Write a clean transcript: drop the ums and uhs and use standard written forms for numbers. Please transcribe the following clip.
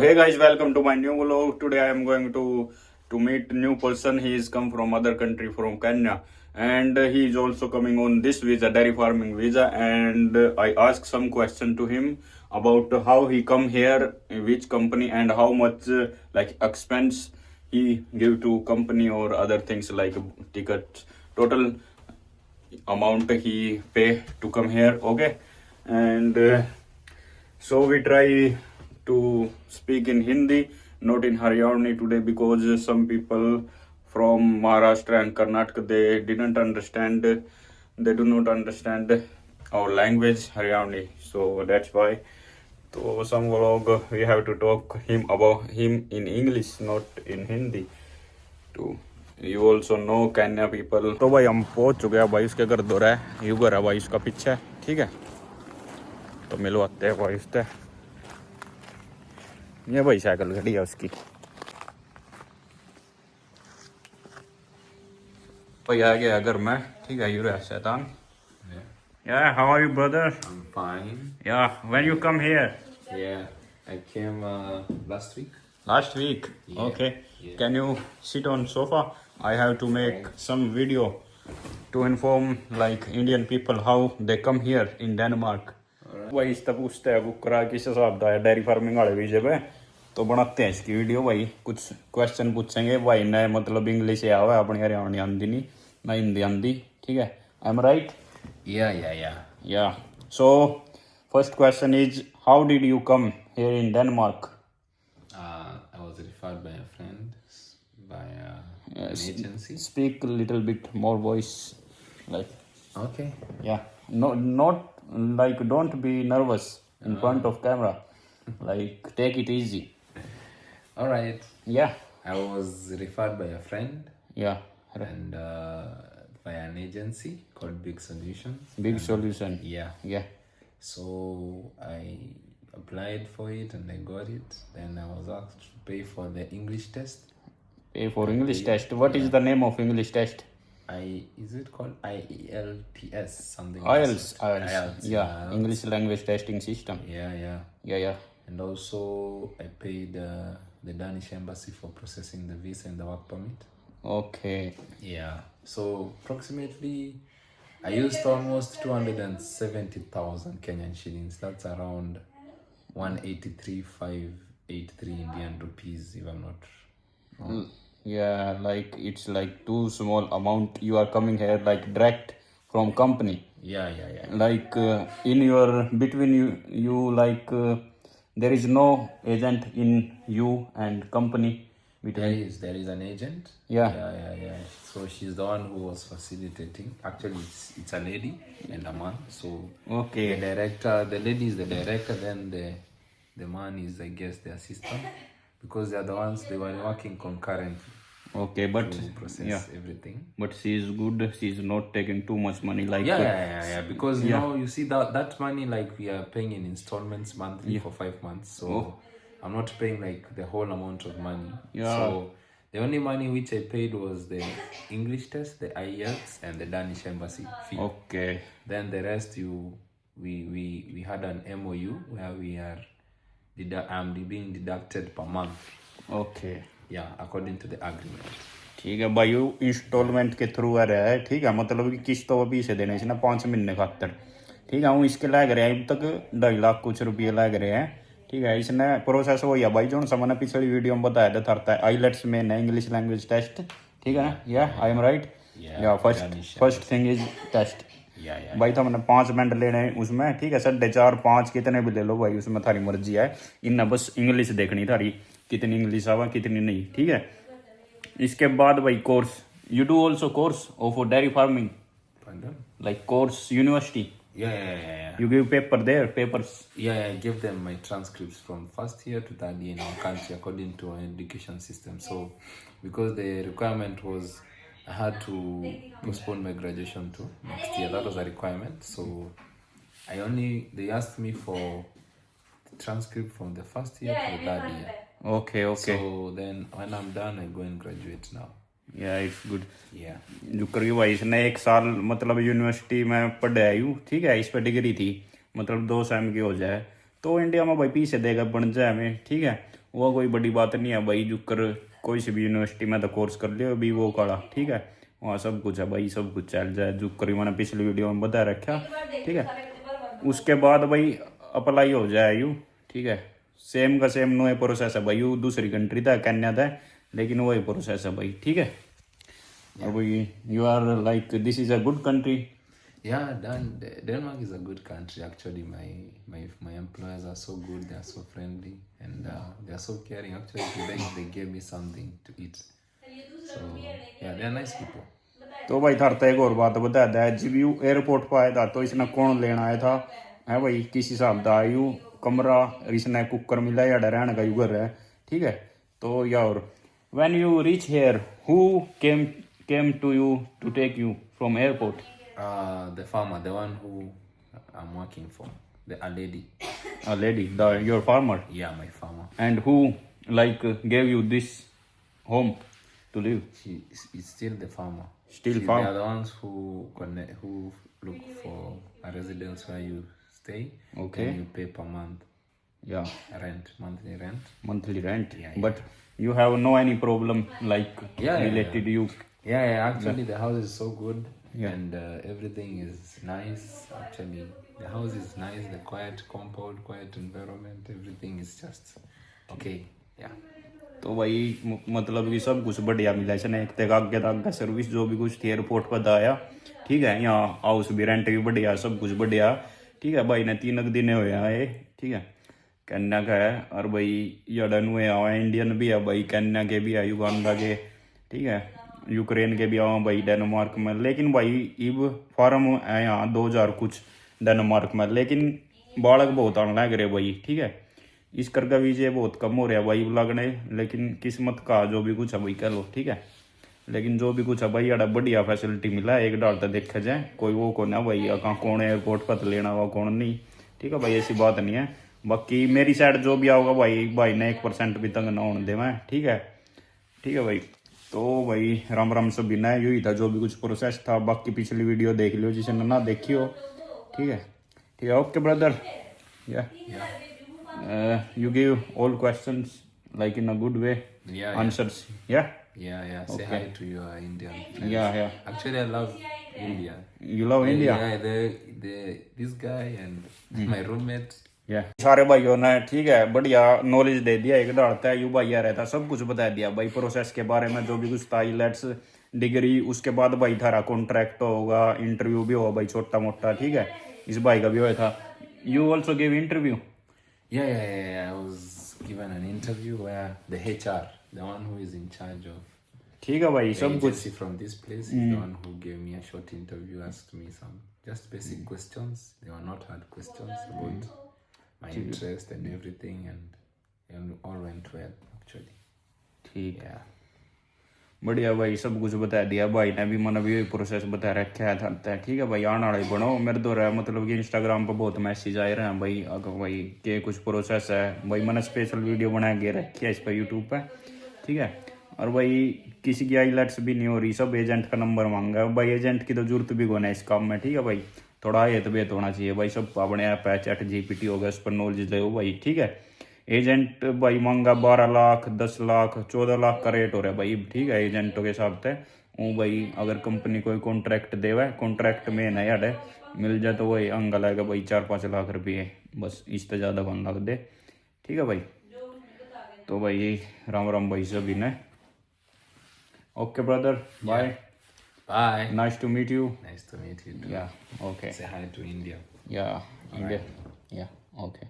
Hey guys, welcome to my new vlog. Today I am going to meet new person. He is come from other country, from Kenya, and he is also coming on this visa, dairy farming visa. And I asked some question to him about how he come here, which company, and how much like expense he give to company or other things like ticket, total amount he pay to come here. Okay, and so we try to speak in Hindi, not in Haryani today, because some people from Maharashtra and Karnataka, they didn't understand, they do not understand our language Haryani, so that's why. So some vlog we have to talk him about him in English, not in Hindi. To you also know Kenya people. तो भाई हम पहुंच चुके हैं भाई उसके घर दो रहा है, यू घर है भाई उसका पीछे, ठीक है। तो मिलवाते हैं भाई उससे। ये भाई साइकिल खड़ी है उसकी। भाई आ गया घर में, ठीक है। यू रहा शैतान। Yeah, how are you, brother? I'm fine. Yeah, when you come here? Yeah, I came last week. Last week. Yeah, Okay. yeah. Can you sit on sofa? I have to make some video to inform like Indian people how they come here in Denmark. भाई इससे पूछते हैं book करा किस हिसाब का है dairy farming वाले वीजे पे, तो बनाते हैं इसकी वीडियो। भाई कुछ क्वेश्चन पूछेंगे भाई ने, मतलब इंग्लिश या हुआ अपनी हरियाणी आंदी नहीं ना हिंदी आंदी, ठीक है। आई am right? Yeah. So first question is how did you come here in Denmark? I was referred by a friend by an agency. Speak a little bit more voice, like Okay. yeah, no, not like don't be nervous in front of camera, like take it easy. All right. Yeah, I was referred by a friend yeah, and by an agency called Big Solution. big solution. Yeah. Yeah, So I applied for it and I got it. Then I was asked to pay for the English test. pay for English test. What is the name of English test? Is it called IELTS something? IELTS. IELTS. Yeah, English language testing system. Yeah. Yeah. And also, I paid the Danish embassy for processing the visa and the work permit. Okay. Yeah. So, approximately, I used almost 270,000 Kenyan shillings. That's around 183,583 Indian rupees, if I'm not wrong. Yeah, like it's like too small amount. You are coming here like direct from company. Yeah. Like in your between you like there is no agent in you and company between. There is an agent. Yeah. Yeah. So she's the one who was facilitating. Actually, it's a lady and a man. So Okay. the lady is the director, then the man is, I guess, the assistant, because they are the ones, they were working concurrently Okay, but to process yeah, everything. but she is good. She is not taking too much money. Like Yeah. Because you know, you see that money, like we are paying in installments monthly for 5 months. So I'm not paying like the whole amount of money. Yeah. So the only money which I paid was the English test, the IELTS, and the Danish embassy fee. Okay. Then the rest, we had an MOU where we are being deducted per month. Okay. Yeah, according to the agreement. ठीक है भाई, instalment के through आ रहा है, ठीक है। मतलब कि किस्तों पर पैसे देने से ना 5 महीने खातर, ठीक है। हूँ इसके लग रहे हैं अब तक 2.5 लाख कुछ रुपये लग रहे हैं, ठीक है। इसने प्रोसेस हो गया भाई, जो मैंने पिछली वीडियो में बताया था थरता है आईलेट्स में ना इंग्लिश लैंग्वेज टेस्ट, ठीक है ना। या आई एम राइट? या first thing is test. Yeah. भाई तो हमने 5 मिनट लेने हैं उसमें, ठीक है। 4.5 5 कितने भी ले लो भाई, उसमें थारी मर्जी है। इन्हें बस इंग्लिश देखनी थारी कितनी इंग्लिश आवा कितनी नहीं, ठीक है। इसके बाद भाई course, you do also course of dairy farming, Pardon? like course university? Yeah. You give paper there, papers? Yeah, I gave them my transcripts from first year to third year in our country according to our education system. So, because the requirement was I had to postpone my graduation to next year, that was a requirement. So, they asked me for the transcript from the first year to the third year. Okay. So, then when I'm done, I go and graduate now. Yeah, it's good. Yeah. जो करी भाई इसने 1 साल मतलब university में पढ़े आयु, ठीक है। इस पर डिग्री थी, मतलब 2 सेम की हो जाए तो इंडिया में भाई पीछे देगा बन जाए हमें, ठीक है। वो कोई बड़ी बात नहीं है भाई, जो कर कोई सी भी यूनिवर्सिटी में तो कोर्स कर लियो भी वो काला, ठीक है, वहाँ सब कुछ है भाई, सब कुछ चल जाए जो करी मैंने पिछली वीडियो में बता रखा, ठीक है। उसके बाद भाई अप्लाई हो जाए यू, ठीक है, सेम का सेम नो प्रोसेस है भाई, यू दूसरी कंट्री था कन्या था, लेकिन वही प्रोसेस है भाई, ठीक है। और भाई you are like this is a good country. Yeah, Denmark is a good country. Actually, my employers are so good. They are so friendly, and they are so caring. Actually, today they gave me something to eat. So yeah, they are nice people. तो भाई थार एक और बात बता दा, जब you airport पर आया था तो इसने कौन लेना आया था, है भाई, किस हिसाब का आयु कमरा इसने कुकर मिला या रहने का युगर है, ठीक है। तो यार when you reach here who came to you to take you from airport? The farmer, the one who I'm working for, a lady. A lady, your farmer? Yeah, my farmer. And who like gave you this home to live? It's still the farmer. Still They farmer. are the ones who look for a residence where you stay. Okay. And you pay per month Yeah, monthly rent. monthly rent. Yeah. But you have no any problem like Yeah. related you? Yeah. Actually, the house is so good. Yeah. And everything is nice. Actually, the house is nice. The quiet compound, quiet environment. Everything is just okay. Yeah. तो भाई मतलब कि सब कुछ बढ़िया मिला इसने, एक तक आगे तक सर्विस जो भी कुछ थी एयरपोर्ट पर आया, ठीक है। यहाँ हाउस भी रेंट भी बढ़िया, सब कुछ बढ़िया, ठीक है भाई ने 3 दिन हुए आए, ठीक है, कन्या का है। और भाई यडन हुए आए, इंडियन भी है भाई, कन्या के भी है, युगांडा के, ठीक है, यूक्रेन के भी आवा भाई, डेनमार्क में। लेकिन भाई इब फार्म है यहाँ 2000 कुछ डेनमार्क में, लेकिन बालक बहुत आने लग रहे भाई, ठीक है। इस करके वीजे बहुत कम हो रहा भाई लगने, लेकिन किस्मत का जो भी कुछ है भाई कह लो, ठीक है। लेकिन जो भी कुछ है भाई यार बढ़िया फैसिलिटी मिला है, एक डाल तो देखा जाए कोई वो कौन है भाई, कहाँ कौन एयरपोर्ट पर लेना हुआ कौन नहीं, ठीक है भाई, ऐसी बात नहीं है। बाकी मेरी साइड जो भी आओगा भाई ने 1% भी तंग ना होने दे मैं, ठीक है, ठीक है भाई। तो भाई राम राम सभी ना, यही था जो भी कुछ प्रोसेस था। बाकी पिछली वीडियो देख लियो जिसने ना देखी हो, ठीक है, ठीक है। ओके ब्रदर, या you give all questions like in a good way. Yeah. Answers. Yeah. Yeah. Say hi to your Indian friends. Yeah. Actually, I love India. You love India? Yeah, this guy and my roommate. सारे भाइयों ने ठीक है बढ़िया knowledge दे दिया, एक डालता है यू भैया रहता, सब कुछ बता दिया भाई प्रोसेस के बारे में, जो भी कुछ था, लेट्स डिग्री, उसके बाद भाई थारा कॉन्ट्रैक्ट होगा, इंटरव्यू भी होगा भाई छोटा मोटा, ठीक है। इस भाई का भी हुआ था। You also give interview? Yeah. I was given an interview where the HR, the one who is in charge of ठीक है भाई, the सब कुछ agency from this place, is the one who gave me a short interview, asked me some just basic questions. They were not hard questions about my interest and everything, and all went well actually. ठीक Yeah. बढ़िया भाई, सब कुछ बता दिया भाई ने भी, मैंने भी प्रोसेस बता रखा है था, ठीक है भाई। आने वाले बनो मेरे दो रहा, मतलब कि इंस्टाग्राम पर बहुत मैसेज आए रहे हैं भाई, अगर भाई के कुछ प्रोसेस है भाई, मैंने स्पेशल वीडियो बना के रखी है इस पर यूट्यूब पर, ठीक है। और भाई किसी की आईलेट्स भी नहीं हो रही, सब एजेंट का नंबर मांगा भाई, एजेंट की तो जरूरत भी होना है इस काम में, ठीक है भाई। थोड़ा ये तो बेत होना चाहिए भाई, सब अपने ऐप है, चैट GPT हो गया, उस पर नॉलेज ले भाई, ठीक है। एजेंट भाई मांगा 12 लाख 10 लाख 14 लाख का रेट हो रहा है भाई, ठीक है, एजेंटों के हिसाब से। वो भाई अगर कंपनी कोई कॉन्ट्रैक्ट देवा, कॉन्ट्रैक्ट में ना यार मिल जाए तो वही अंग लगेगा भाई 4-5 लाख रुपये, बस इससे ज़्यादा कौन लग दे, ठीक है भाई। तो भाई राम राम भाई सभी ने। Okay brother, bye. Bye. Nice to meet you. Nice to meet you too. Yeah, okay. Say hi to India. Yeah, India. Yeah, okay.